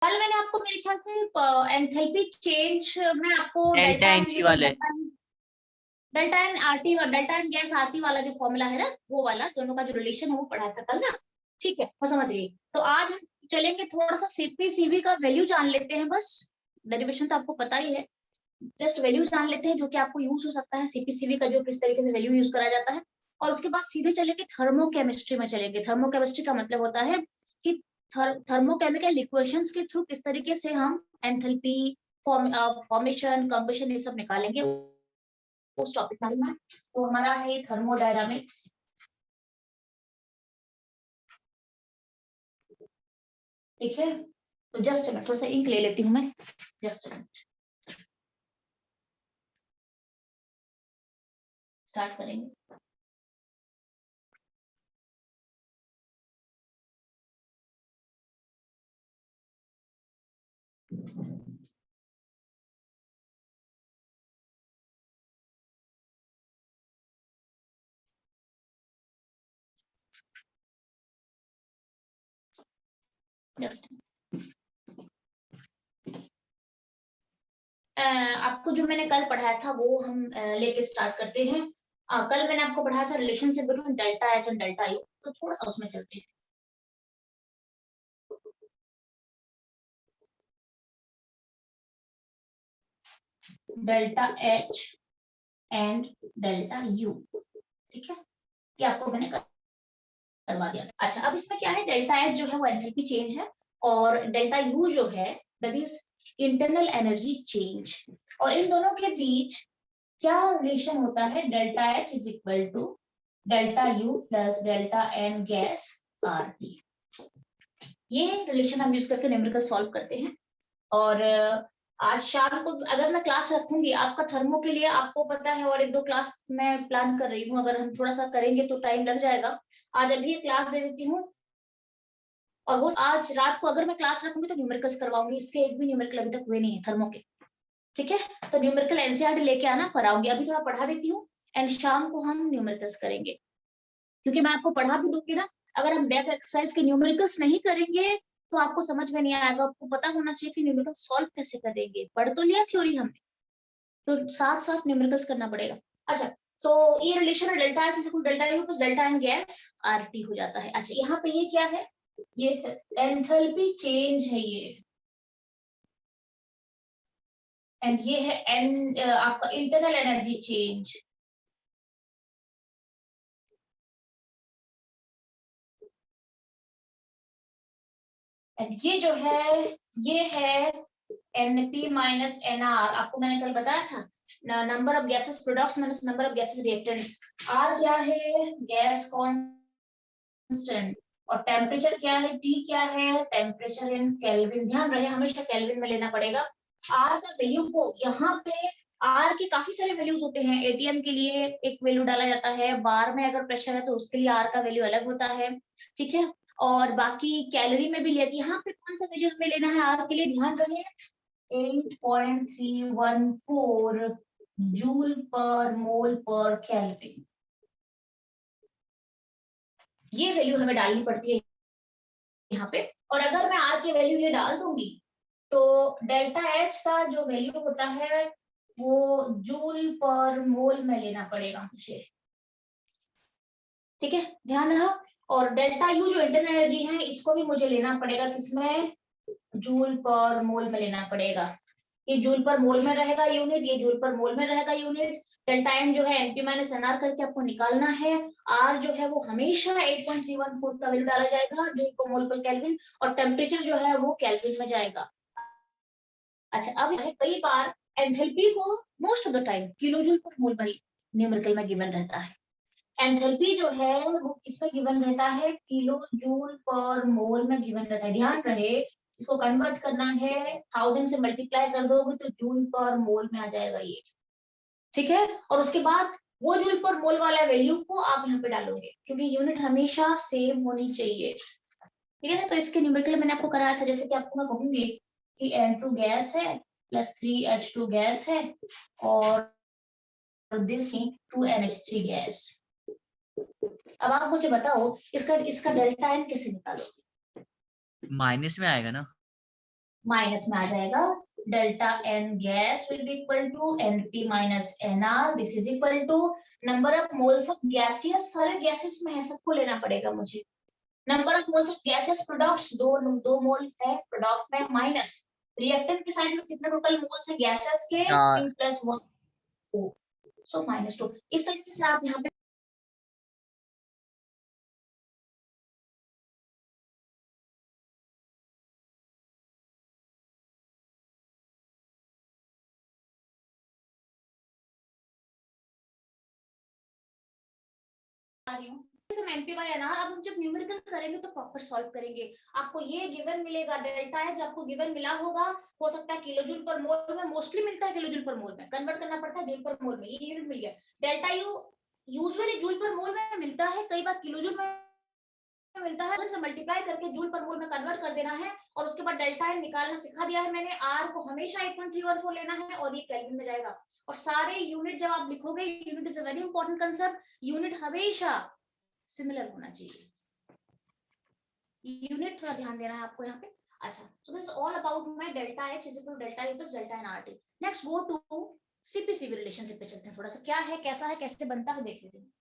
कल मैंने आपको मेरे ख्याल से एंथैल्पी चेंज में आपको delta delta N H G वाले, delta N RT delta N gas RT वाला जो फॉर्मूला है ना, वो वाला दोनों का जो रिलेशन है वो पढ़ा था कल ना। ठीक है, मैं समझ गई। तो आज हम चलेंगे थोड़ा सा सीपीसीवी का वैल्यू जान लेते हैं बस। डेरिवेशन तो आपको पता ही है, जस्ट वैल्यू जान लेते हैं जो कि आपको यूज हो सकता है सीपीसीवी का, जो किस तरीके से वैल्यू यूज करा जाता है। और उसके बाद सीधे चलेंगे थर्मोकेमिस्ट्री में चलेंगे। थर्मोकेमिस्ट्री का मतलब होता है कि थर्मोकेमिकल इक्वेशंस के थ्रू किस तरीके से हम एंथैल्पी, फॉर्मेशन, कंबशन ये सब निकालेंगे उस टॉपिक का मैं। तो हमारा है थर्मोडायनामिक्स। ठीक है, तो जस्ट मैं थोड़ा सा इंक ले लेती हूँ मैं, जस्ट स्टार्ट करेंगे। जस्ट आपको जो मैंने कल पढ़ाया था वो हम लेके स्टार्ट करते हैं। कल मैंने आपको पढ़ाया था relationship between delta H and delta U, तो थोड़ा सा उसमें चलते हैं। Delta H and delta U, ठीक है, ये आपको मैंने करवा दिया। अच्छा, अब इसमें क्या है, डेल्टा एच जो है वो एंथैल्पी चेंज है, और डेल्टा यू जो है that is internal energy change. और इन दोनों के बीच क्या रिलेशन होता है, delta H is equal to delta U plus delta N gas R T. ये रिलेशन हम यूज करके न्यूमेरिकल सॉल्व करते हैं। और आज शाम को अगर मैं क्लास रखूंगी आपका थर्मो के लिए, आपको पता है, और एक दो क्लास मैं प्लान कर रही हूँ, अगर हम थोड़ा सा करेंगे तो टाइम लग जाएगा। आज अभी एक क्लास दे देती हूँ, और वो आज रात को अगर मैं क्लास रखूंगी तो न्यूमेरिकल्स करवाऊंगी। इसके एक भी न्यूमेरिकल अभी तक हुए नहीं है थर्मो के। ठीक है, तो न्यूमेरिकल एनसीईआरटी लेके आना, कराऊंगी। अभी थोड़ा पढ़ा देती हूँ एंड शाम को हम न्यूमेरिकल्स करेंगे, क्योंकि मैं आपको पढ़ा भी दूंगी ना। अगर हम बैक एक्सरसाइज के न्यूमेरिकल्स नहीं करेंगे तो आपको समझ में नहीं आएगा। आपको पता होना चाहिए कि न्यूमेरिकल सॉल्व कैसे करेंगे। पढ़ तो लिया थ्योरी हमने, तो साथ साथ न्यूमेरिकल्स करना पड़ेगा। अच्छा, सो ये रिलेशन है delta H is equal delta U plus delta N gas RT हो जाता है। अच्छा, यहाँ पे ये क्या है, ये एंथैल्पी चेंज है ये, एंड ये है एन आपका इंटरनल एनर्जी चेंज। एंड ये जो है ये है एनपी माइनस एनआर। आपको मैंने कल बताया था, number of gases products minus number of gases reactants. R क्या है, गैस कांस्टेंट, और टेम्परेचर क्या है, टी क्या है, टेम्परेचर इन केल्विन। ध्यान रहे हमेशा केल्विन में लेना पड़ेगा। आर का वैल्यू को यहाँ पे, आर के काफी सारे वैल्यूज होते हैं। एटीएम के लिए एक वैल्यू डाला जाता है, बार में अगर प्रेशर है तो उसके लिए आर का वैल्यू अलग होता है। ठीक है, और बाकी कैलोरी में भी लिया। यहाँ पे कौन सा वैल्यू हमें लेना है आर के लिए, ध्यान रहे, 8.314 जूल पर मोल पर केल्विन। ये वैल्यू हमें डालनी पड़ती है यहाँ पे। और अगर मैं आर की वैल्यू ये डाल दूंगी तो डेल्टा एच का जो वैल्यू होता है वो जूल पर मोल में लेना पड़ेगा मुझे। ठीक है, ध्यान रहा। और डेल्टा यू जो इंटरनल एनर्जी है इसको भी मुझे लेना पड़ेगा किसमें, जूल पर मोल में लेना पड़ेगा। ये जूल पर मोल में रहेगा यूनिट, ये जूल पर मोल में रहेगा यूनिट। डेल्टा एन जो है एनपी माइनस एनआर करके आपको निकालना है। आर जो है वो हमेशा 8.314 का वैल्यू डाला जाएगा जूल पर मोल पर केल्विन, और टेम्परेचर जो है वो केल्विन में जाएगा। अच्छा, अब कई बार एंथैल्पी को most of the time kilo joule पर मोल में न्यूमेरिकल में गिवन रहता है। एंथैल्पी जो है वो किसमें गिवन रहता है, किलो जूल पर मोल में गिवन रहता है। ध्यान रहे, इसको कन्वर्ट करना है, 1000 से मल्टीप्लाई कर दोगे तो जूल पर मोल में आ जाएगा ये। ठीक है, और उसके बाद वो जूल पर मोल वाला वैल्यू को आप यहाँ पे डालोगे, क्योंकि यूनिट हमेशा सेम होनी चाहिए। ठीक है ना, तो इसके न्यूमेरिकल मैंने आपको कराया था। जैसे कि आपको मैं कहूंगी कि N2 गैस है प्लस 3H2 गैस है, और दिस 2NH3 गैस। अब आप मुझे बताओ इसका इसका डेल्टा एन कैसे निकालोगे। माइनस में आएगा ना। माइनस में आ जाएगा delta N gas will be equal to NP minus NR, this is equal to number of moles of gaseous, सारे गैसेस में है, सबको लेना पड़ेगा मुझे। Number of moles of gases products, दो मोल है प्रोडक्ट में, माइनस रिएक्टेंट के साइड में कितने टोटल मोल्स है गैसेस के, 3 + 1 2, सो -2। इस तरीके से आप यहाँ पे एमपी बाय एनआर। अब हम जब न्यूमेरिकल करेंगे तो प्रॉपर सॉल्व करेंगे। आपको ये गिवन मिलेगा, डेल्टा एच आपको गिवन मिला होगा, हो सकता है किलोजूल पर मोल में, मोस्टली मिलता है किलोजूल पर मोल में, कन्वर्ट करना पड़ता है जूल पर मोल में, ये यूनिट मिल गया। डेल्टा यू यूजुअली जूल पर मोल में मिलता है, कई बार किलोजूल में मिलता है, से मल्टीप्लाई करके जूल पर मोल में कन्वर्ट कर देना है, और उसके बाद डेल्टा एन निकालना सिखा दिया है मैंने। आर को हमेशा 8.314 लेना है और ये केल्विन में जाएगा। और सारे यूनिट जब आप लिखोगे, unit is a very important concept, unit हमेशा सिमिलर होना चाहिए, यूनिट थोड़ा ध्यान देना है आपको यहाँ पे। अच्छा, so this is all about my delta H is equal to delta U plus delta N RT. Next go to CP-CV relationship पे चलते हैं, थोड़ा सा क्या है, कैसा है, कैसे बनता है देख लेते हैं।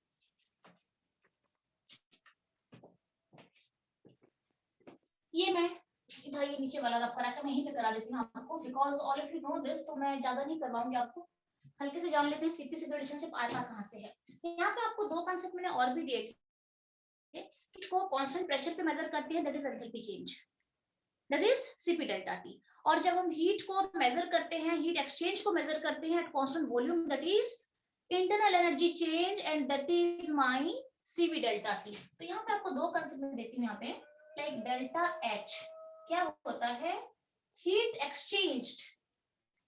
ये मैं सीधा ये नीचे वाला रफ करा के मैं यहीं पे करा देती हूँ आपको, because all of you know this, तो मैं ज्यादा नहीं करवाऊंगी आपको, हल्के से जान लेते हैं CP-CV रिलेशनशिप आया कहाँ से है। यहाँ पे आपको दो कॉन्सेप्ट मैंने और भी दिए थे, को कांस्टेंट प्रेशर पे मेजर करती है, that is enthalpy change, that is CP delta T। और जब हम हीट को मेजर करते हैं, हीट एक्सचेंज को मेजर करते हैं eight constant volume, that is internal energy change, and that is my CV delta T। तो यहाँ पे आपको दो कंसेप्ट में देती हूँ यहाँ पे, लाइक डेल्टा H क्या होता है, heat exchanged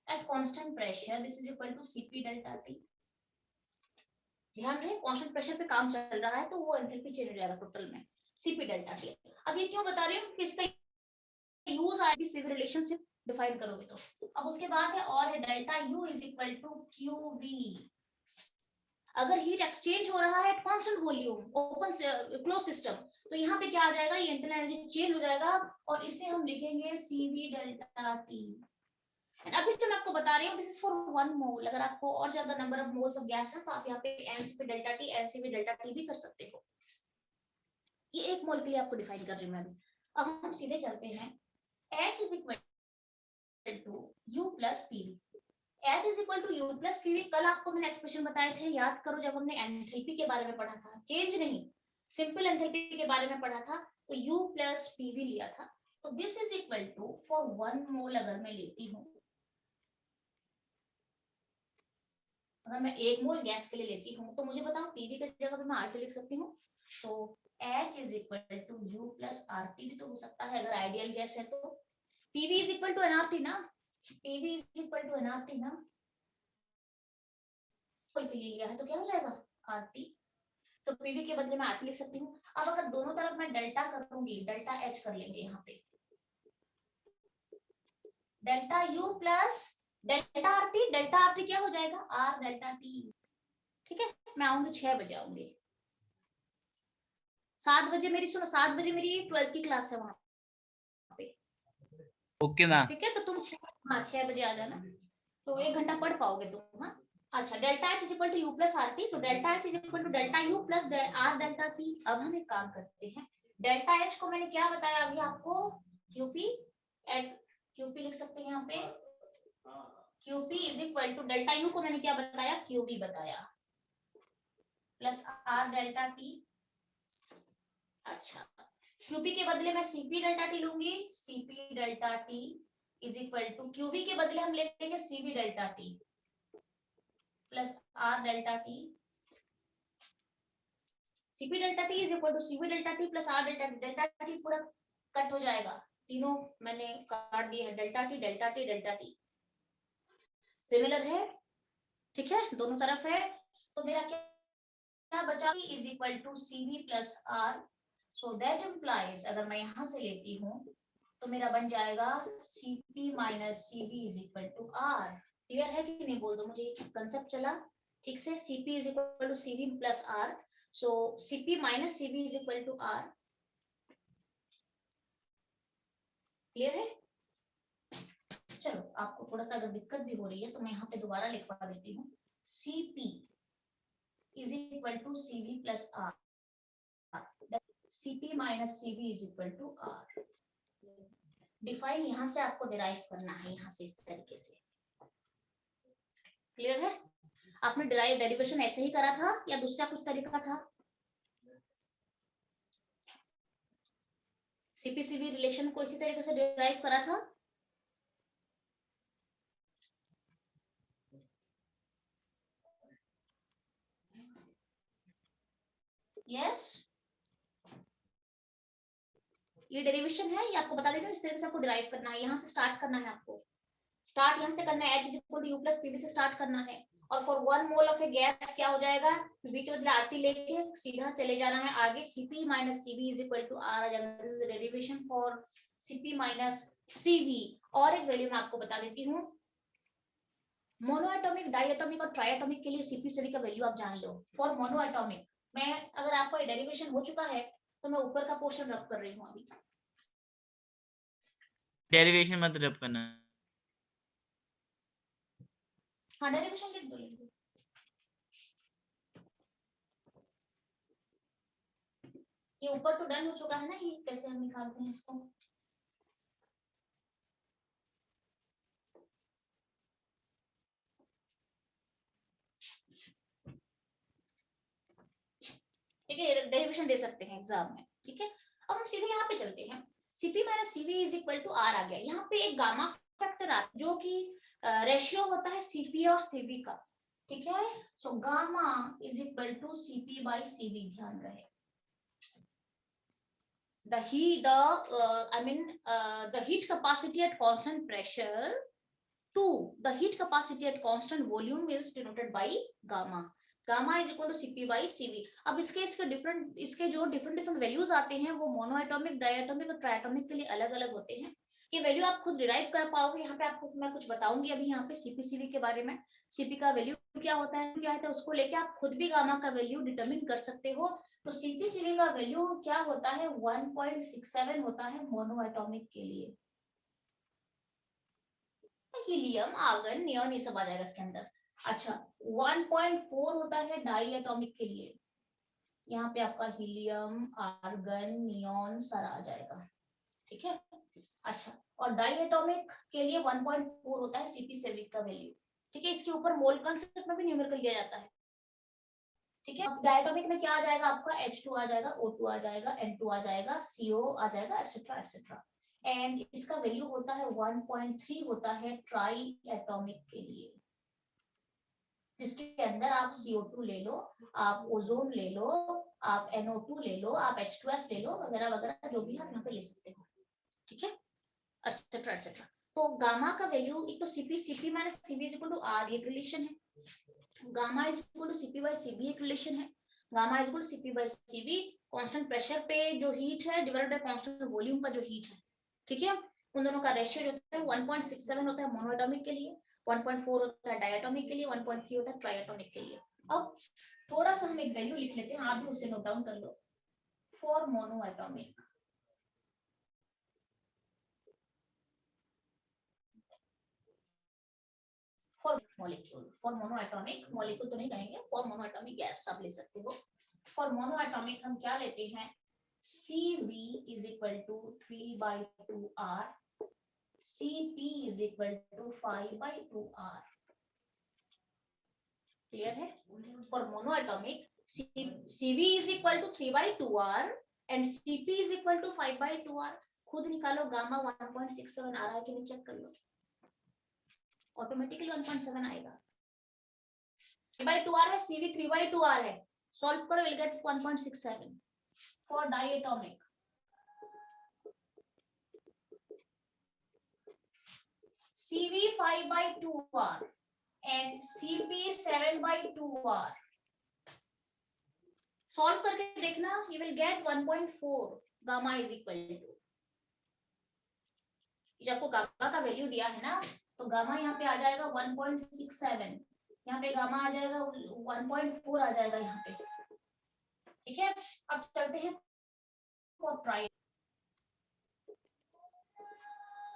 at constant pressure, this is equal to CP delta T। ध्यान रहे कांस्टेंट प्रेशर पे काम चल रहा है तो वो एंथैल्पी चेंज हो जाएगा टोटल में, CP डेल्टा T। अब ये क्यों बता रही हूँ कि इसका यूज आएगी सिविल रिलेशनशिप डिफाइन करोगे तो। अब उसके बाद है और है delta U is equal to QV। अगर हीट एक्सचेंज हो रहा है at constant volume, open close system, तो यहाँ पे क्या आ जाएगा, ये इंटरनल एनर्जी चेंज हो जाएगा और इसे हम लिखेंगे CV डेल्टा T। अभी जो मैं आपको बता रही हूँ, दिस इज फॉर 1 मोल। अगर आपको और ज्यादा number of moles of gas है तो आप यहाँ पे NCP delta T, NCV delta T भी कर सकते हो। ये 1 मोल के लिए आपको डिफाइन कर रही हूँ मैं अभी। अब हम सीधे चलते हैं, H is equal to U plus PV। H is equal to U plus PV, कल आपको मैंने एक्सप्रेशन बताए थे, याद करो, जब हमने एंथैल्पी के बारे में पढ़ा था, चेंज नहीं, सिंपल एंथैल्पी के बारे में पढ़ा था, तो U plus PV लिया था। तो this is equal to for 1 mole अगर मैं लेती हूँ, अगर मैं 1 मोल गैस के लिए लेती हूँ तो मुझे बताओ PV की जगह पे मैं RT लिख सकती हूँ, तो H is equal to U plus RT भी तो हो सकता है अगर आइडियल गैस है तो। PV is equal to nRT ना, PV is equal to nRT ना, के लिए लिया है तो क्या हो जाएगा RT, तो PV के बदले में RT लिख सकती हूँ। अब अगर दोनों तरफ मैं डेल्टा करूंगी, डेल्टा H कर लेंगे यहाँ पे, delta U plus delta RT क्या हो जाएगा R डेल्टा T। ठीक है, मैं आऊंगी 6 बजे आऊंगी, 7 बजे मेरी, सुनो 7 बजे मेरी 12th की क्लास है वहां पे। ओके मैम, ठीक है, तो तुम 6 बजे आ जाना, तो 1 घंटा पढ़ पाओगे तुम। हाँ अच्छा, delta H is equal to U plus RT, so delta H is equal to delta U plus R delta T। अब हम एक काम करते हैं, डेल्टा H को मैंने क्या बताया अभी आपको, QP एट QP लिख सकते हैं यहाँ पे, QP is equal to delta U को मैंने क्या बताया, QV बताया, प्लस R डेल्टा T। अच्छा, QP के बदले मैं CP डेल्टा T लूंगी, CP delta T is equal to QV के बदले हम ले लेंगे CV delta T plus R delta T। CP delta T is equal to CV delta T plus R delta T। Delta T पूरा cut हो जाएगा, तीनों मैंने काट दिए हैं, delta T delta T delta T similar है, ठीक है, दोनों तरफ है। तो मेरा क्या बचा, is equal to CV plus R, so that implies, अगर मैं यहां से लेती हूँ तो मेरा बन जाएगा CP minus CV is equal to R। Clear है कि नहीं, बोल दो मुझे, कंसेप्ट चला ठीक से। CP is equal to CV plus R, so CP minus CV is equal to R। Clear है, चलो आपको थोड़ा सा अगर दिक्कत भी हो रही है तो मैं यहाँ पे दोबारा लिखवा देती हूँ, Cp is equal to Cv plus R. Cp minus Cv is equal to R. Define यहाँ से आपको डिराइव करना है, यहाँ से इस तरीके से। क्लियर है? आपने डेरिवेशन ऐसे ही करा था या दूसरा कुछ तरीका था? सीपी-सीवी रिलेशन को इसी तरीके से डिराइव करा था? यस, ये डेरिवेशन है, ये आपको बता देता हूँ, इस तरीके से आपको डिराइव करना है, यहाँ से स्टार्ट करना है आपको। स्टार्ट यहाँ से करना है, H is equal to U plus PV से स्टार्ट करना है, और for 1 mole of a gas क्या हो जाएगा, V के बदले RT लेके सीधा चले जाना है आगे, Cp minus Cv is equal to R आ जाएगा। This is the derivation for Cp minus Cv। और एक वैल्यू मैं आपको बता देती हूँ, मोनोएटॉमिक, डाइएटॉमिक और ट्राइएटॉमिक के लिए Cp-Cv का वैल्यू आप जान लो। फॉर मोनोएटॉमिक मैं, अगर आपको डेरिवेशन हो चुका है तो मैं ऊपर का पोर्शन रब कर रही हूँ अभी। डेरिवेशन मत रब करना। हाँ डेरिवेशन लिख दो, ये ऊपर तो डन हो चुका है ना, ये कैसे हम निकालते हैं इसको। ठीक है, डेरिवेशन दे सकते हैं एग्जाम में। ठीक है, अब हम सीधे यहाँ पे चलते हैं। Cp minus Cv is equal to R आ गया। यहाँ पे एक गामा फैक्टर आता है जो कि रेशियो होता है Cp और Cv का। ठीक है, so gamma is equal to Cp by Cv, ध्यान रहे। The heat capacity at constant pressure to the heat capacity at constant volume is denoted by gamma. Gamma is equal to Cp by Cv। अब इसके जो different values आते हैं वो monoatomic, डायएटॉमिक और triatomic के लिए अलग अलग होते हैं। ये वैल्यू आप खुद डिराइव कर पाओगे। यहाँ पे आपको मैं कुछ बताऊंगी अभी यहाँ पे Cp-Cv के बारे में। Cp का वैल्यू क्या होता है उसको लेके आप खुद भी गामा का वैल्यू डिटरमिन कर सकते हो। तो Cp-Cv का वैल्यू क्या होता है, 1.67 होता है मोनोएटॉमिक के लिए। हीलियम, आर्गन, नियॉन ये सब आ जाएगा इसके अंदर। अच्छा, 1.4 होता है डाई एटॉमिक के लिए। यहाँ पे आपका हीलियम, आर्गन, नियॉन सारा आ जाएगा। ठीक है, अच्छा, और डाई एटॉमिक के लिए 1.4 होता है Cp-Cv का वैल्यू। ठीक है, इसके ऊपर मोल कंसेप्ट में भी न्यूमेरिकल दिया जाता है। ठीक है, डायटोमिक में क्या आ जाएगा आपका, H2 आ जाएगा, O2 आ जाएगा, N2 आ जाएगा, CO आ जाएगा, एटसेट्रा एटसेट्रा। एंड इसका वैल्यू होता है 1.3 होता है ट्राई एटॉमिक के लिए, जिसके अंदर आप CO2 ले लो, आप ओजोन ले लो, आप NO2 ले लो, आप H2S ले लो, वगैरह वगैरह जो भी आप यहाँ पे ले सकते हो। ठीक है, एटसेट्रा एटसेट्रा। तो गामा का वैल्यू एक तो Cp minus Cv is equal to R, ये रिलेशन है। Gamma is equal to Cp by Cv एक रिलेशन है। Gamma is equal to Cp by Cv constant pressure पे जो हीट है डिवाइडेड बाय कांस्टेंट वॉल्यूम का जो हीट है। ठीक है, उन दोनों का रेशियो जो होता है 1.67 होता है मोनोएटॉमिक के लिए, 1.4 होता है डायएटॉमिक के लिए, 1.3 होता है ट्राइएटॉमिक के लिए। अब थोड़ा सा हम एक वैल्यू लिख लेते हैं, आप भी उसे नोट डाउन कर लो। For monoatomic, for molecule, for monoatomic molecule तो नहीं कहेंगे, फॉर मोनोएटॉमिक गैस आप ले सकते हो। फॉर मोनोएटॉमिक हम क्या लेते हैं, Cv is equal to 3/2R, Cp is equal to 5/2R। Clear है? For monoatomic Cv is equal to 3/2R and Cp is equal to 5/2R। खुद निकालो, गामा 1.67 आ रहा है कि नहीं चेक कर लो, ऑटोमेटिकली 1.7 आएगा। 3/2R है, Cv 3/2R है, सॉल्व करो, will get 1.67। For diatomic Cv 5/2R and Cp 7/2R। Solve करके देखना, you will get 1.4। Gamma is equal to, जब आपको गामा का वैल्यू दिया है ना, तो गामा यहाँ पे आ जाएगा 1.67, यहाँ पे गामा आ जाएगा 1.4 आ जाएगा यहाँ पे। ठीक है, अब चलते हैं फॉर ट्राई।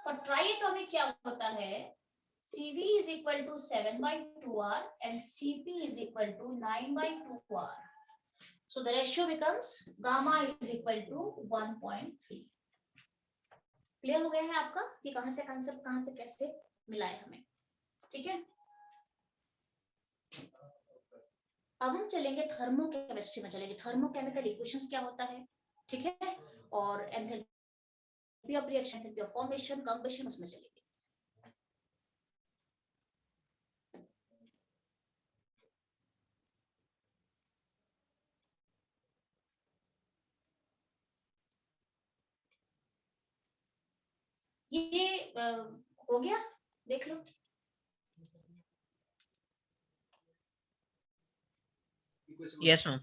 फॉर ट्राइएटोमिक क्या होता है, CV is equal to 7/2R and CP is equal to 9/2R. So the ratio becomes gamma is equal to 1.3. Clear हो गया है आपका कि कहां से कंसेप्ट कहां से कैसे मिला है हमें, ठीक है। अब हम चलेंगे थर्मोकेमिस्ट्री में, चलेंगे थर्मोकेमिकल इक्वेशंस क्या होता है, ठीक है, और enthalpy of reaction, enthalpy of formation, combustion, उसमें चलेंगे। ये हो गया, देख लो। Yes ma'am.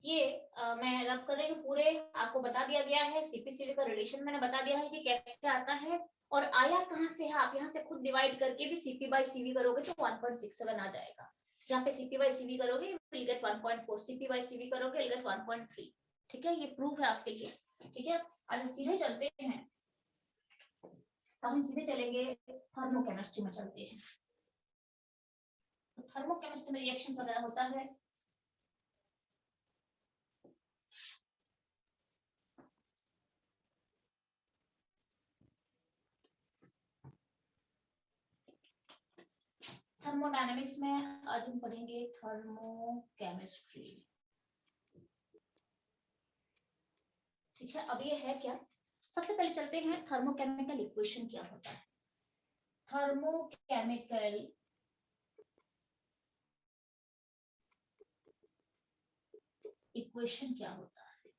ये मैं रब कर रही हूँ, पूरे आपको बता दिया गया है, सीपीसीबी का रिलेशन मैंने बता दिया है कि कैसे आता है और आया कहाँ से है। आप यहाँ से खुद डिवाइड करके भी सीपी बाई सीवी करोगे तो 1.67 आ जाएगा। यहाँ पे सीपी बाई सीवी करोगे will get 1.4, CP by CV करोगे विल गेट 1.3, ठीक है, ये प्रूफ है आपके लिए, ठीक है। आज सीधे चलते हैं, अब हम सीधे चलेंगे थर्मोकेमिस्ट्री में चलते हैं। थर्मोकेमिस्ट्री में रिएक्शंस वगैरह होता है। थर्मोडायनेमिक्स में आज हम पढ़ेंगे थर्मोकेमिस्ट्री, ठीक है। अब ये है क्या, सबसे पहले चलते हैं थर्मोकेमिकल इक्वेशन क्या होता है। थर्मोकेमिकल इक्वेशन क्या होता है,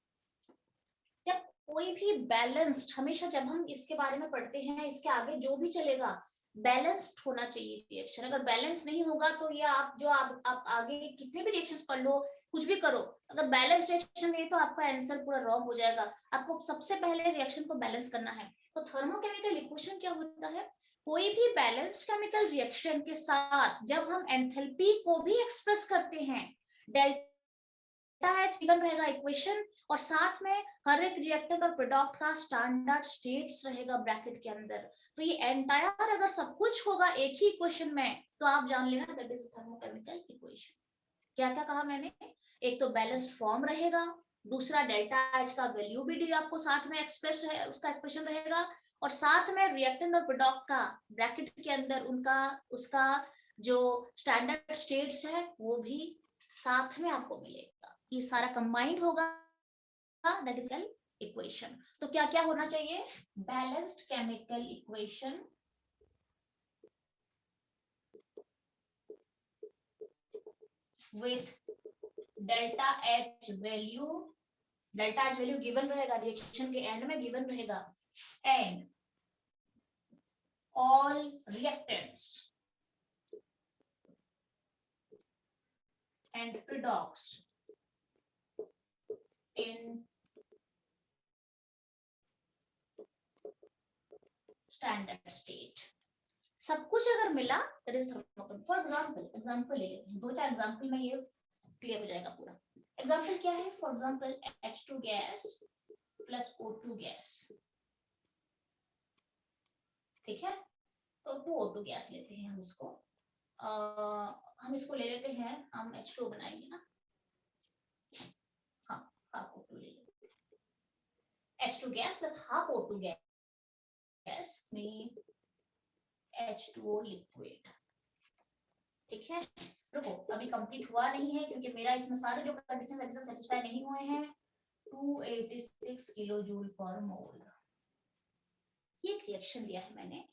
जब कोई भी बैलेंस्ड, हमेशा जब हम इसके बारे में पढ़ते हैं, इसके आगे जो भी चलेगा बैलेंस्ड होना चाहिए रिएक्शन। अगर बैलेंस नहीं होगा तो ये आप आगे कितने भी रिएक्शंस पढ़ लो, कुछ भी करो, अगर बैलेंस रिएक्शन नहीं तो आपका आंसर पूरा रॉन्ग हो जाएगा। आपको सबसे पहले रिएक्शन को बैलेंस करना है। तो थर्मोकेमिकल इक्वेशन क्या होता है, कोई भी बैलेंस्ड केमिकल रिएक्शन के साथ जब हम एंथैल्पी को भी एक्सप्रेस करते हैं, डेल्टा एच गिवन रहेगा इक्वेशन, और साथ में हर एक रिएक्टेंट और प्रोडक्ट का स्टैंडर्ड स्टेट्स रहेगा ब्रैकेट के अंदर। तो ये एंटायर अगर सब कुछ होगा एक ही इक्वेशन में तो आप जान लेना दैट इज थर्मोकेमिकल इक्वेशन। क्या क्या कहा मैंने, एक तो बैलेंस्ड फॉर्म रहेगा, दूसरा डेल्टा एच का वैल्यू भी आपको साथ में एक्सप्रेस है, उसका एक्सप्रेशन रहेगा, और साथ में रिएक्टेंट और प्रोडक्ट का ब्रैकेट के अंदर उनका उसका जो स्टैंडर्ड स्टेट्स है वो भी साथ में आपको मिलेगा। ये सारा कंबाइंड होगा, दैट इज इक्वेशन। तो क्या क्या होना चाहिए, balanced chemical equation with delta H value given रहेगा, रिएक्शन के एंड में गिवन रहेगा, and all reactants and products in standard state। सब कुछ अगर मिला that is thermocouple। For example ले लेते हैं, दो चार एग्जाम्पल में ये क्लियर हो जाएगा पूरा। एग्जाम्पल क्या है, for example H2 gas plus O2 gas, ठीक है। तो 2O2 गैस लेते हैं हम इसको, हम इसको ले लेते हैं, हम H2 बनाएंगे ना, हाँ हाफ O2 ले लेते हैं, H2 gas plus half O2 gas में H2O लिक्विड, ठीक है। देखो अभी कंप्लीट हुआ नहीं है क्योंकि मेरा इसमें सारे जो कंडीशंस अभी सेटिस्फाई नहीं हुए हैं। 286 किलो जूल पर मोल, ये रिएक्शन दिया है मैंने।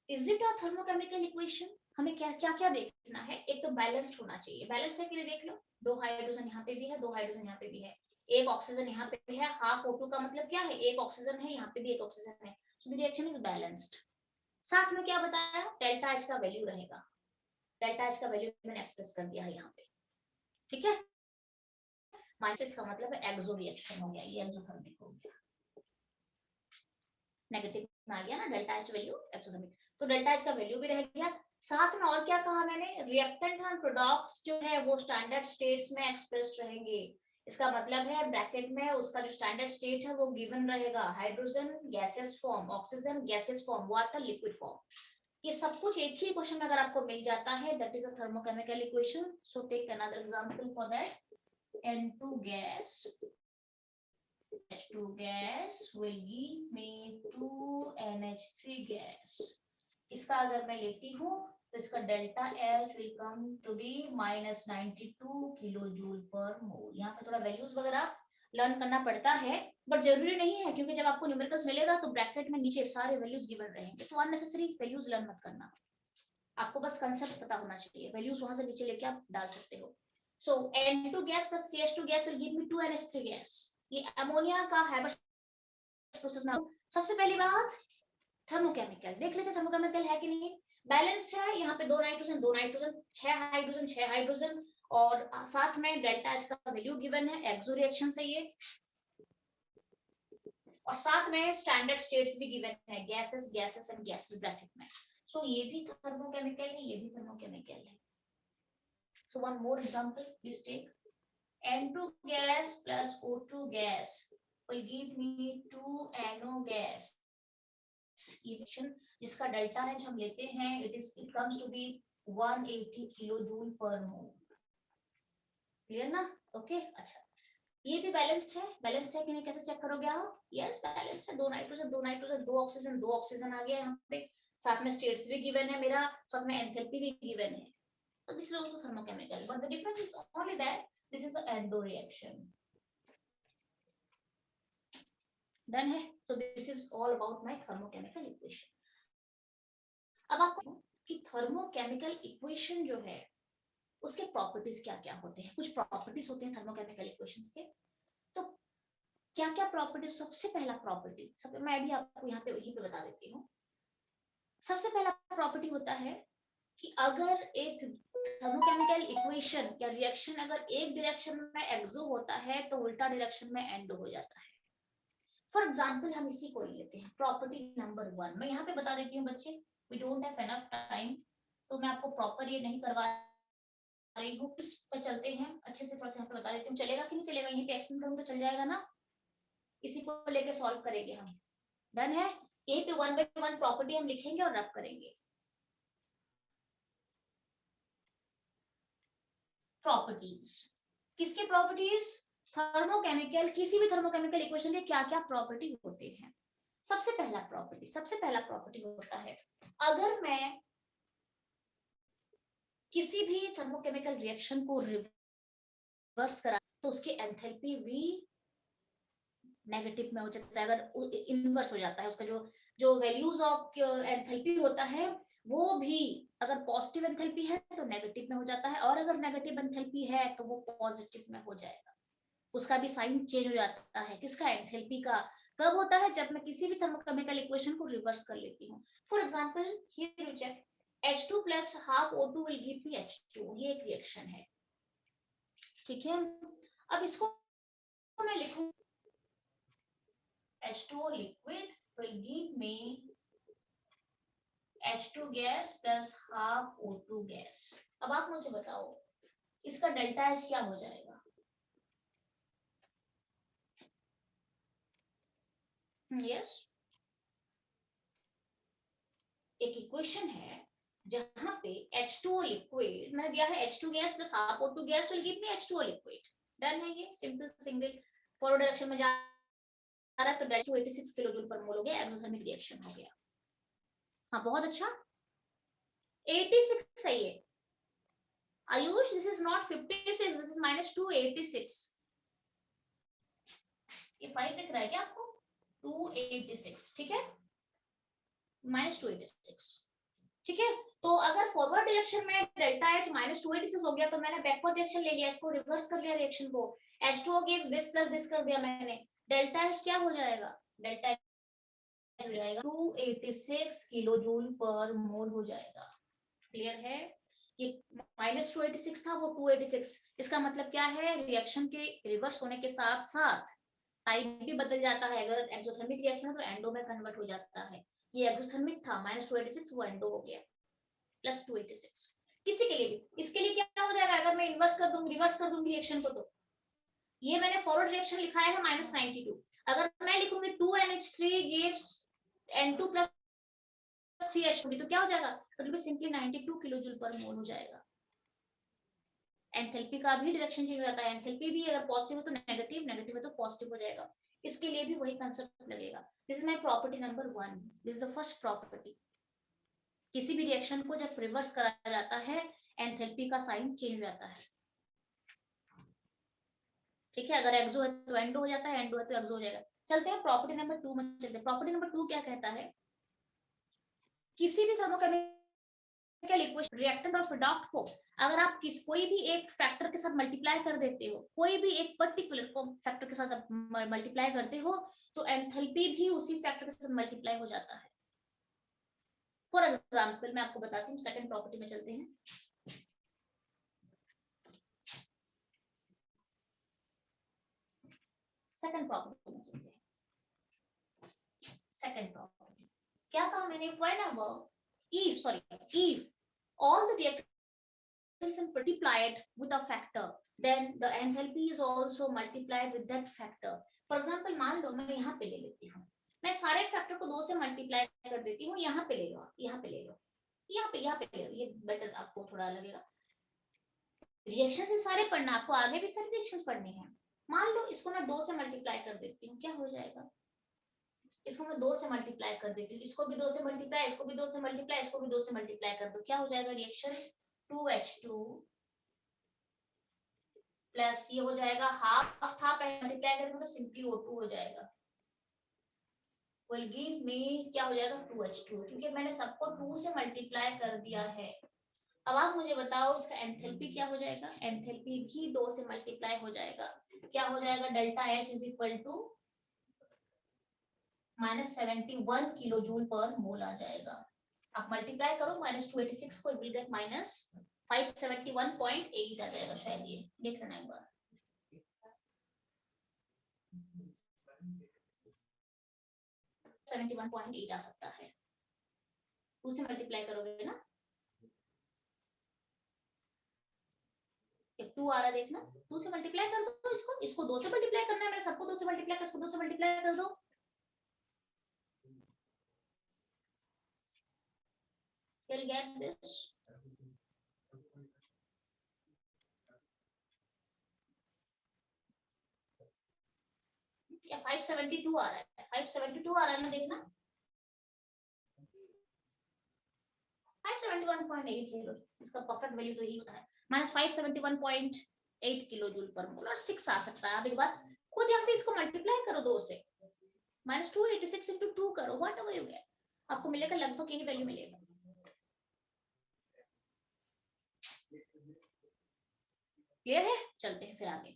Is it a thermochemical equation, हमें क्या क्या क्या देखना है, एक तो बैलेंस्ड होना चाहिए। बैलेंस्ड है के लिए देख लो, दो हाइड्रोजन यहाँ पे भी है, दो हाइड्रोजन यहाँ पे भी है, एक ऑक्सीजन यहाँ पे भी है, हाफ O2 का मतलब क्या है, एक ऑक्सीजन है, यहाँ पे भी एक ऑक्सीजन है, so the reaction is balanced. साथ में क्या बताया, डेल्टा एच का वैल्यू रहेगा, डेल्टा एच का वैल्यू मैंने एक्सप्रेस कर दिया है यहाँ पे, ठीक है। माइनस का मतलब है एक्सो रिएक्शन हो गया, ये एक्सोथर्मिक हो गया, नेगेटिव में आ गया ना डेल्टा एच वैल्यू एक्सोथर्मिक, तो डेल्टा एच का वैल्यू भी रह गया। साथ में और क्या कहा मैंने, रिएक्टेंट और प्रोडक्ट्स जो है वो स्टैंडर्ड स्टेट्स में एक्सप्रेस्ड रहेंगे। इसका मतलब है ब्रैकेट में उसका जो स्टैंडर्ड स्टेट है वो गिवन रहेगा, hydrogen gaseous form, oxygen gaseous form, water liquid form. ये सब कुछ एक ही क्वेश्चन में अगर आपको मिल जाता है, that is a thermochemical equation. So take another example for that, N2 gas, H2 gas will give me 2NH3 gas। इसका अगर मैं लेती हूँ तो इसका delta H will come to be -92 kilo joule पर मोल। यहाँ पे थोड़ा वैल्यूज वगैरह लर्न करना पड़ता है, बट जरूरी नहीं है, क्योंकि जब आपको न्यूमेरिकल्स मिलेगा तो ब्रैकेट में नीचे सारे वैल्यूज गिवन रहेंगे, तो अननेसेसरी वैल्यूज लर्न मत करना। आपको बस कंसेप्ट पता होना चाहिए, वैल्यूज वहां से नीचे लेके आप डाल सकते हो। So N2 gas plus CH2 gas will give me 2NH3 gas। ये अमोनिया का हाइब्रिड प्रोसेस ना। सबसे पहली बात थर्मोकेमिकल देख लेते, थर्मोकेमिकल है कि नहीं, बैलेंस्ड है। यहाँ पे 2 नाइट्रोजन 2 नाइट्रोजन, 6 हाइड्रोजन 6 हाइड्रोजन, और साथ में डेल्टा एच का वैल्यू गिवन है, एक्सो रिएक्शन से ये, और साथ में स्टैंडर्ड स्टेट्स भी गिवन है, gases gases and gases bracket में। सो ये भी थर्मोकेमिकल है, ये भी थर्मोकेमिकल है। So one more example, please take N2 gas plus O2 gas will give me 2NO gas। जिसका डेल्टा एच हम लेते हैं, it comes to be 180 kilo joule पर मोल। क्लियर ना? ओके अच्छा, ये भी बैलेंस्ड है। बैलेंस्ड है कि नहीं कैसे चेक करोगे आप? यस बैलेंस्ड है। 2 नाइट्रोजन 2 नाइट्रोजन 2 ऑक्सीजन 2 ऑक्सीजन आ गया यहाँ पे, साथ में स्टेट्स भी गिवन है मेरा, साथ में एंथैल्पी भी गिवन है। So this is also thermochemical, but the difference is only that this is an endo reaction। Done है? So this is all about my thermochemical equation। अब आपको कि thermochemical equation जो है उसके प्रॉपर्टीज क्या क्या होते हैं। कुछ प्रॉपर्टीज होते हैं थर्मोकेमिकल इक्वेशंस के, तो क्या क्या प्रॉपर्टीज। सबसे पहला प्रॉपर्टी, मैं भी आपको यहाँ पे वहीं पे बता देती हूँ। सबसे पहला प्रॉपर्टी होता है कि अगर एक थर्मोकेमिकल इक्वेशन या रिएक्शन अगर एक डायरेक्शन में एक्सो होता है तो उल्टा डायरेक्शन में एंडो हो जाता है। फॉर एग्जांपल हम इसी को लेते हैं, प्रॉपर्टी नंबर 1। मैं यहाँ पे बता देती हूँ बच्चे, we don't have enough time, तो मैं आपको प्रॉपर ये नहीं करवा रही हूँ। इस पे चलते हैं अच्छे से, थोड़ा सा यहाँ पे बता देती हूँ। चलेगा कि नहीं चलेगा? यहीं पे एक्सप्लेन करूँ तो चल जाएगा ना? इसी को लेके सॉल्व करेंगे हम। डन है? यहीं पे 1 by 1 प्रॉपर्टी हम लिखेंगे और रब करेंगे। प्रॉपर्टीज, किसके प्रॉपर्टीज? थर्मोकेमिकल, किसी भी थर्मोकेमिकल इक्वेशन के क्या क्या प्रॉपर्टी होते हैं। सबसे पहला प्रॉपर्टी होता है, अगर मैं किसी भी थर्मोकेमिकल रिएक्शन को रिवर्स करा तो उसकी एंथैल्पी भी नेगेटिव में हो जाता है। अगर इनवर्स हो जाता है, उसका जो वैल्यूज ऑफ एंथैल्पी होता है वो भी अगर पॉजिटिव एंथैल्पी है तो नेगेटिव में हो जाता है, और अगर नेगेटिव एंथैल्पी है तो वो पॉजिटिव में हो जाएगा। उसका भी साइन चेंज हो जाता है। किसका? एंथैल्पी का। कब होता है? जब मैं किसी भी थर्मोकेमिकल इक्वेशन को रिवर्स कर लेती हूँ। For example here you check H2 plus half O2 will give me H2। ये एक रिएक्शन है, ठीक है। अब इसको मैं लिखूं H2O liquid will give me H2 gas plus half O2 gas। अब आप मुझे बताओ इसका डेल्टा H क्या हो जाएगा? यस, एक इक्वेशन है जहां पे H2O लिक्विड मैंने दिया है, H2 gas plus half O2 gas will give me H2O liquid. Done है? ये सिंपल सिंगल फॉरवर्ड डायरेक्शन में जा रहा है तो डेल्टा 86 किलो जूल पर मोल हो गया, एक्सोथर्मिक रिएक्शन हो गया। हाँ बहुत अच्छा, 86 सही है Ayush. This is not 56, this is -286। ये 5 दिख रहा है क्या आपको? 286, ठीक है, -286, ठीक है। तो अगर फॉरवर्ड डायरेक्शन में डेल्टा H -286 हो गया तो मैंने बैकवर्ड डायरेक्शन ले लिया, इसको रिवर्स कर लिया रिएक्शन को, H2O give this plus this कर दिया मैंने, डेल्टा H क्या हो जाएगा? डेल्टा H हो जाएगा 286 किलो जूल पर मोल हो जाएगा। क्लियर है? ये -286 था, वो 286। इसका मतलब क्या है? रिएक्शन के रिवर्स होने के साथ साथ टाइप भी बदल जाता है, अगर एक्सोथर्मिक रिएक्शन है तो एंडो में कन्वर्ट हो जाता है। ये एक्सोथर्मिक था -286, वो एंडो हो गया +286। किसी के लिए भी, इसके लिए क्या हो जाएगा, अगर मैं इन्वर्स कर दूंगी, रिवर्स कर दूंगी रिएक्शन को, तो ये मैंने फॉरवर्ड रिएक्शन लिखा है -92, अगर मैं लिखूंगी 2NH3 gives N2 + 3H होगी तो क्या हो जाएगा, तो सिंपली 92 किलो जूल पर मोल हो जाएगा। एंथैल्पी का भी डायरेक्शन चेंज हो जाता है, एंथैल्पी भी अगर पॉजिटिव है तो नेगेटिव, नेगेटिव है तो पॉजिटिव हो जाएगा। इसके लिए भी वही कंसेप्ट लगेगा। This is my property number 1, this is the first property. किसी भी रिएक्शन को जब रिवर्स करा जाता है एंथैल्पी का साइन चेंज हो जाता है। ठीक है, अगर एक्सो है तो एंडो हो जाता है, एंडो है तो एक्सो हो जाएगा। चलते हैं प्रॉपर्टी नंबर 2 में चलते हैं। प्रॉपर्टी नंबर 2 क्या कहता है, किसी भी थर्मोकेमिकल इक्वेशन रिएक्टेंट और प्रोडक्ट को अगर आप कोई भी एक फैक्टर के साथ मल्टीप्लाई कर देते हो, कोई भी एक पर्टिकुलर को फैक्टर के साथ मल्टीप्लाई करते हो, तो एंथैल्पी भी उसी फैक्टर के साथ मल्टीप्लाई हो जाता है। फॉर एग्जांपल मैं आपको बताती हूँ, सेकंड प्रॉपर्टी में चलते हैं। सेकंड प्रॉपर्टी में चलते हैं। सेकंड प्रॉपर्टी क्या कहा मैंने, whenever if all the reactants are multiplied with a factor, then the enthalpy is also multiplied with that factor. For example, मान लो मैं यहाँ पे ले लेती हूँ, मैं सारे फैक्टर को 2 से मल्टीप्लाई कर देती हूँ, यहाँ पे ले लो, यहाँ पे ले लो, यहाँ पे ले लो, ये बेटर आपको थोड़ा लगेगा। रिएक्शन से सारे पढ़ना, आपको आगे भी सारे रिएक्शंस पढ़ने हैं। मान लो इसको मैं 2 से मल्टीप्लाई कर देती हूँ, क्या हो जाएगा, इसको मैं 2 से मल्टीप्लाई कर देती हूँ, इसको भी 2 से मल्टीप्लाई, इसको भी 2 से मल्टीप्लाई, इसको भी 2 से मल्टीप्लाई कर दो, क्या हो जाएगा रिएक्शन 2H2 प्लस ये हो जाएगा हाफ था, पहले मल्टीप्लाई करेंगे तो सिंपली O2 हो जाएगा, will give me क्या हो जाएगा 2H2, क्योंकि मैंने सबको 2 से मल्टीप्लाई कर दिया है। अब आप मुझे बताओ इसका एंथैल्पी क्या हो जाएगा, एंथैल्पी भी 2 से मल्टीप्लाई हो जाएगा, क्या हो जाएगा, delta H is equal to -71 kilo joule पर मोल आ जाएगा। आप मल्टीप्लाई करो -286 को, विल गेट -571.8 आ जाएगा, शायद ये देख लेना एक बार। $71.8 आ सकता है, 2 से मल्टीप्लाई करोगे ना, 2 आ रहा देखना, 2 से मल्टीप्लाई कर दो इसको 2 से मल्टीप्लाई करना है, मैंने सबको 2 से मल्टीप्लाई कर, इसको 2 से मल्टीप्लाई कर दो, you'll get this क्या 572 आ रहा है, 572 आ रहा है ना, देखना 571.8 ले लो, इसका परफेक्ट वैल्यू तो यही होता है -571.8 किलो जूल पर मोल, और 6 आ सकता है। अब एक बात खुद यहाँ से इसको मल्टीप्लाई करो 2 से, -286 into 2 करो, व्हाट एवर यू गेट, आपको मिलेगा लगभग यही वैल्यू मिलेगा। क्लियर है, चलते हैं फिर आगे।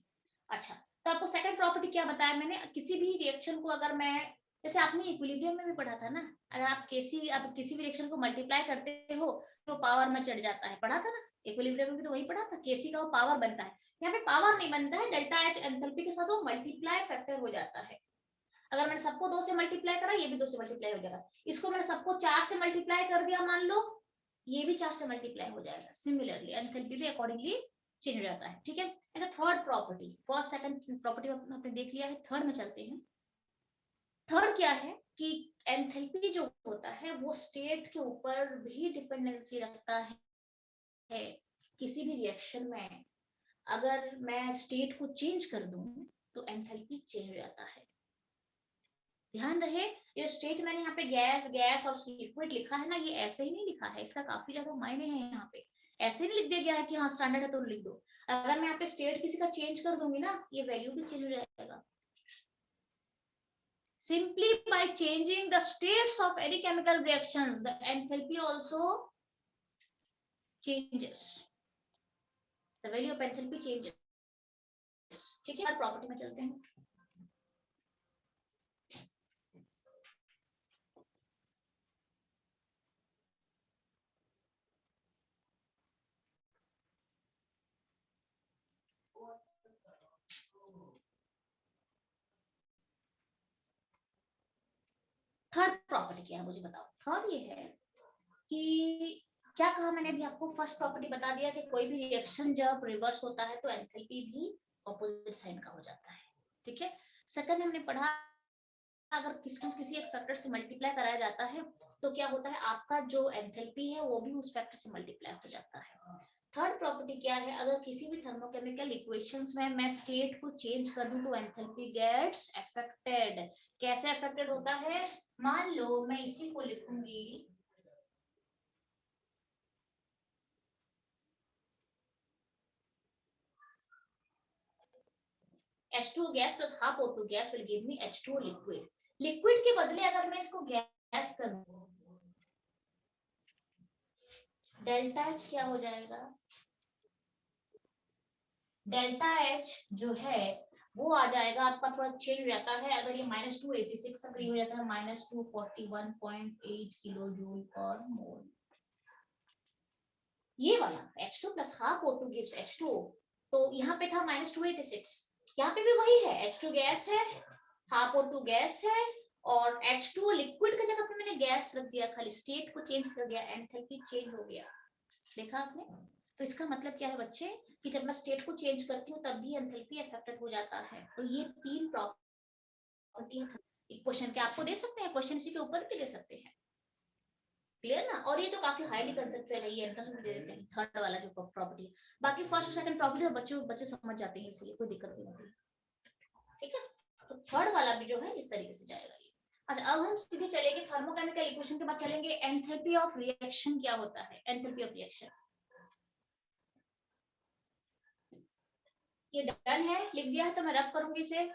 अच्छा, तो आपको सेकंड प्रॉपर्टी क्या बताया मैंने, किसी भी रिएक्शन को अगर मैं, जैसे आपने इक्विलिब्रियम में भी पढ़ा था ना, अगर आप किसी भी रिएक्शन को मल्टीप्लाई करते हो तो पावर में चढ़ जाता है, पढ़ा था ना, इक्विलिब्रियम में भी तो वही पढ़ा था, केसी का वो पावर बनता है, यहाँ पे पावर नहीं बनता है, डेल्टा एच एंथैल्पी के साथ वो मल्टीप्लाई फैक्टर हो जाता है। अगर मैंने सबको 2 से मल्टीप्लाई करा, ये भी 2 से मल्टीप्लाई हो जाएगा, इसको मैंने सबको 4 से मल्टीप्लाई कर दिया मान लो, ये भी 4 से मल्टीप्लाई हो जाएगा, सिमिलरली एंथैल्पी भी अकॉर्डिंगली चेंज हो जाता है। ठीक है, third property, first second property आपने देख लिया है, थर्ड में चलते हैं। थर्ड क्या है कि एंथैल्पी जो होता है वो स्टेट के ऊपर भी डिपेंडेंसी रखता है। किसी भी रिएक्शन में अगर मैं स्टेट को चेंज कर दूं तो एंथैल्पी चेंज हो जाता है। ध्यान रहे, ये स्टेट मैंने यहाँ पे गैस और लिक्विड लिखा है ना, ये ऐसे ही नहीं लिखा है, इसका काफी ज्यादा मायने है यहाँ पे, ऐसे नहीं लिख दिया गया है कि हाँ स्टैंडर्ड है तो लिख दो। अगर मैं यहाँ पे स्टेट किसी का चेंज कर दूंगी ना, ये वैल्यू भी चेंज हो जाएगा। Simply by changing the states of any chemical reactions, the enthalpy also changes. The value of enthalpy changes. ठीक है, प्रॉपर्टी में चलते हैं। प्रॉपर्टी क्या है मुझे बताओ। थर्ड ये है कि क्या कहा मैंने अभी आपको, फर्स्ट प्रॉपर्टी बता दिया कि कोई भी रिएक्शन जब रिवर्स होता है तो एंथैल्पी भी ऑपोजिट साइन का हो जाता है, ठीक है। सेकंड हमने पढ़ा अगर किसी एक फैक्टर से मल्टीप्लाई कराया जाता है तो क्या होता है, आपका जो एंथैल्पी है वो भी उस फैक्टर से मल्टीप्लाई हो जाता है। थर्ड प्रॉपर्टी क्या है, अगर किसी भी थर्मोकेमिकल इक्वेशंस में मैं स्टेट को चेंज कर दूं तो एंथैल्पी गेट्स अफेक्टेड। कैसे अफेक्टेड होता है, मान लो मैं इसी को लिखूंगी H2O gas plus half O2 gas will give me H2O liquid. Liquid के बदले अगर मैं इसको गैस करूं, डेल्टा H क्या हो जाएगा, डेल्टा H जो है वो आ जाएगा आपका, थोड़ा चेंज हो जाता है, अगर ये -286 तक हो जाता है -241.8 किलो जूल पर मोल। ये वाला H2 plus half O2 gives H2O, तो यहाँ पे था -286, यहाँ पे भी वही है, H2 गैस है, हाफ O2 गैस है, और H2O लिक्विड की जगह पे मैंने गैस रख दिया, खाली स्टेट को चेंज कर दिया, एंथैल्पी चेंज हो गया। देखा आपने? तो इसका मतलब क्या है बच्चे कि जब मैं स्टेट को चेंज करती हूँ तब भी एंथैल्पी अफेक्टेड हो जाता है। तो ये तीन प्रॉपर्टी इक्वेशन के आपको दे सकते हैं, क्वेश्चन इसी के ऊपर भी दे सकते हैं, क्लियर ना। और ये तो काफी हाईली कंसेप्चुअल है, ये एंट्रेंस में दे देते हैं थर्ड वाला जो प्रॉपर्टी। बाकी फर्स्ट और सेकंड प्रॉपर्टी बच्चे समझ जाते हैं, इसलिए कोई दिक्कत नहीं होती, ठीक है। तो थर्ड वाला भी जो है इस तरीके से जाएगा ये। अच्छा अब हम सीधे चलेंगे थर्मोकेमिकल इक्वेशन के बाद चलेंगे एंथैल्पी ऑफ रिएक्शन क्या होता है, एंथैल्पी ऑफ रिएक्शन। ये डन है, लिख दिया है तो मैं रफ करूंगी इसे।